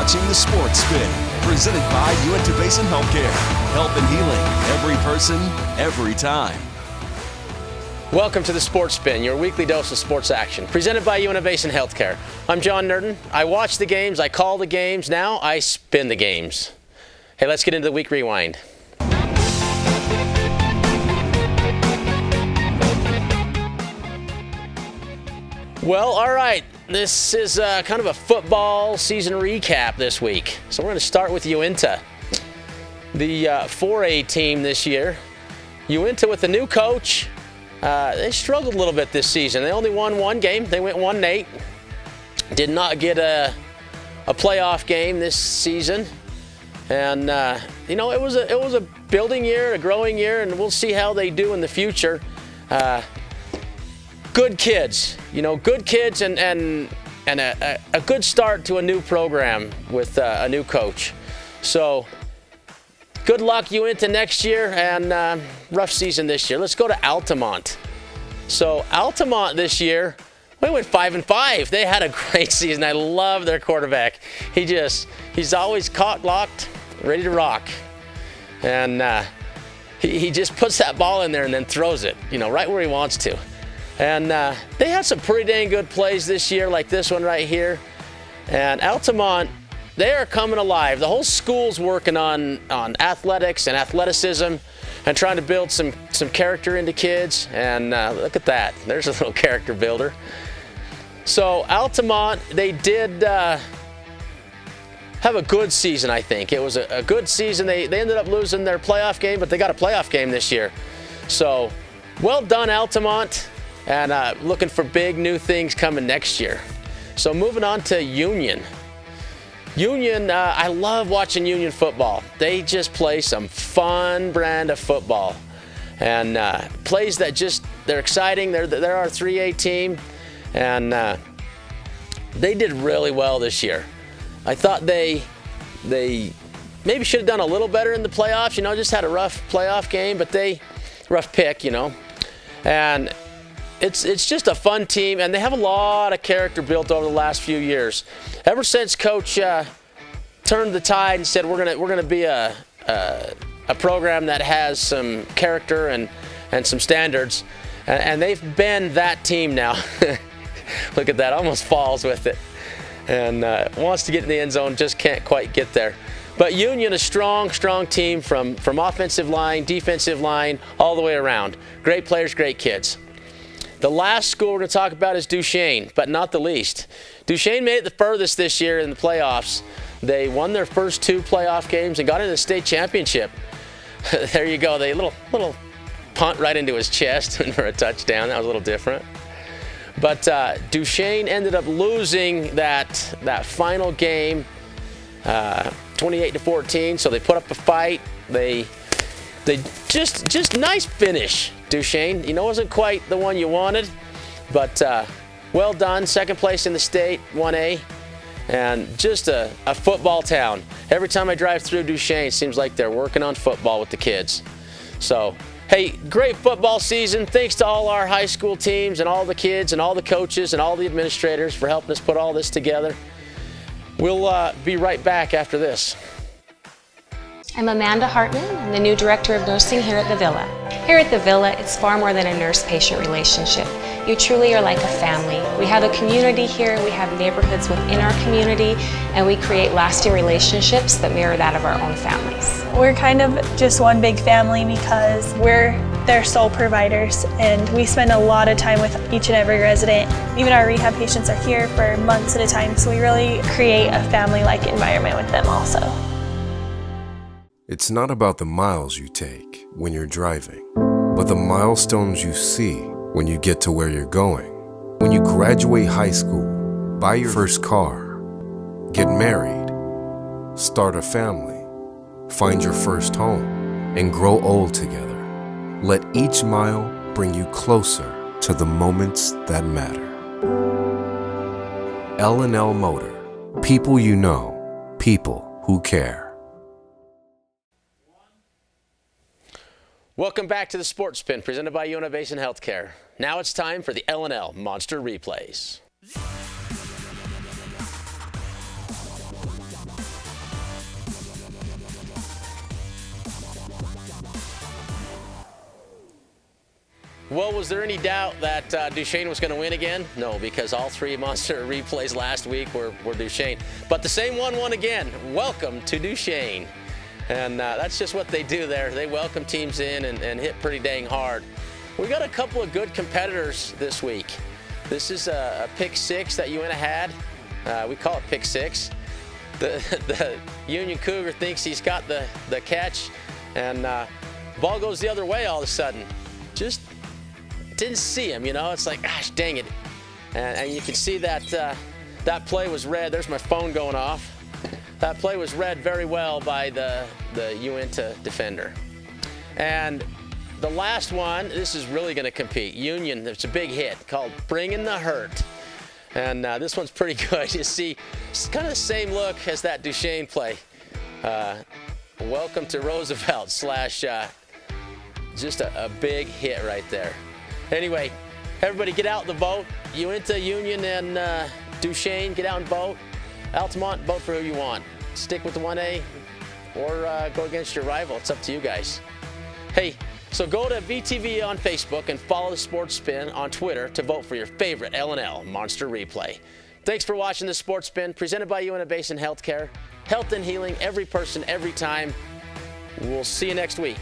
watching The Sports Spin, presented by Uinta Basin Healthcare. Health and healing, every person, every time. Welcome to The Sports Spin, your weekly dose of sports action, presented by Uinta Basin Healthcare. I'm John Nerden. I watch the games, I call the games, now I spin the games. Hey, let's get into the week rewind. Well, all right. This is kind of a football season recap this week. So we're going to start with Uinta, the 4A team this year. Uinta with a new coach. They struggled a little bit this season. They only won one game. They went 1-8. Did not get a playoff game this season. And, it was a building year, a growing year, and we'll see how they do in the future. Good kids, good kids and a good start to a new program with a new coach. So good luck, Uinta, next year, and rough season this year. Let's go to Altamont. So Altamont this year, we went 5-5. They had a great season. I love their quarterback. He's always cock-locked, ready to rock. And he just puts that ball in there and then throws it, right where he wants to. And they had some pretty dang good plays this year, like this one right here. And Altamont, they are coming alive. The whole school's working on athletics and athleticism and trying to build some character into kids. And look at that. There's a little character builder. So Altamont, they did have a good season, I think. It was a good season. They ended up losing their playoff game, but they got a playoff game this year. So well done, Altamont. And looking for big new things coming next year. So moving on to Union. Union, I love watching Union football. They just play some fun brand of football. And plays that they're exciting. They're our 3A team. And they did really well this year. I thought they maybe should have done a little better in the playoffs. Just had a rough playoff game, but rough pick, And it's just a fun team, and they have a lot of character built over the last few years. Ever since Coach turned the tide and said we're gonna be a program that has some character and some standards, and they've been that team now. Look at that, almost falls with it, and wants to get in the end zone, just can't quite get there. But Union, a strong team from offensive line, defensive line, all the way around. Great players, great kids. The last school we're going to talk about is Duchesne, but not the least. Duchesne made it the furthest this year in the playoffs. They won their first 2 playoff games and got into the state championship. There you go. They little punt right into his chest for a touchdown. That was a little different. But Duchesne ended up losing that final game, 28-14. So they put up a fight. They just nice finish. Duchesne, wasn't quite the one you wanted, but well done. Second place in the state, 1A, and just a football town. Every time I drive through Duchesne, it seems like they're working on football with the kids. So, hey, great football season. Thanks to all our high school teams and all the kids and all the coaches and all the administrators for helping us put all this together. We'll be right back after this. I'm Amanda Hartman. I'm the new Director of Nursing here at the Villa. Here at the Villa, it's far more than a nurse-patient relationship. You truly are like a family. We have a community here, we have neighborhoods within our community, and we create lasting relationships that mirror that of our own families. We're kind of just one big family because we're their sole providers, and we spend a lot of time with each and every resident. Even our rehab patients are here for months at a time, so we really create a family-like environment with them also. It's not about the miles you take when you're driving, but the milestones you see when you get to where you're going. When you graduate high school, buy your first car, get married, start a family, find your first home, and grow old together. Let each mile bring you closer to the moments that matter. L&L Motor. People you know, people who care. Welcome back to the Sports Spin, presented by Uinta Basin Healthcare. Now it's time for the L&L Monster Replays. Well, was there any doubt that Duchesne was going to win again? No, because all three Monster replays last week were Duchesne. But the same one won again. Welcome to Duchesne. And that's just what they do there. They welcome teams in and hit pretty dang hard. We got a couple of good competitors this week. This is a pick six that Uinta had. We call it pick six. The Union Cougar thinks he's got the catch, and ball goes the other way all of a sudden. Just didn't see him, you know. It's like, gosh, dang it. And you can see that that play was read. There's my phone going off. That play was read very well by the Uinta defender. And the last one, this is really going to compete. Union, there's a big hit called Bringing the Hurt. And this one's pretty good. You see, it's kind of the same look as that Duchesne play. Welcome to Roosevelt slash just a big hit right there. Anyway, everybody get out and vote. Uinta, Union, and Duchesne, get out and vote. Altamont, vote for who you want. Stick with the 1A or go against your rival. It's up to you guys. Hey, so go to VTV on Facebook and follow the Sports Spin on Twitter to vote for your favorite L&L Monster replay. Thanks for watching the Sports Spin, presented by Uinta Basin Healthcare. Health and healing, every person, every time. We'll see you next week.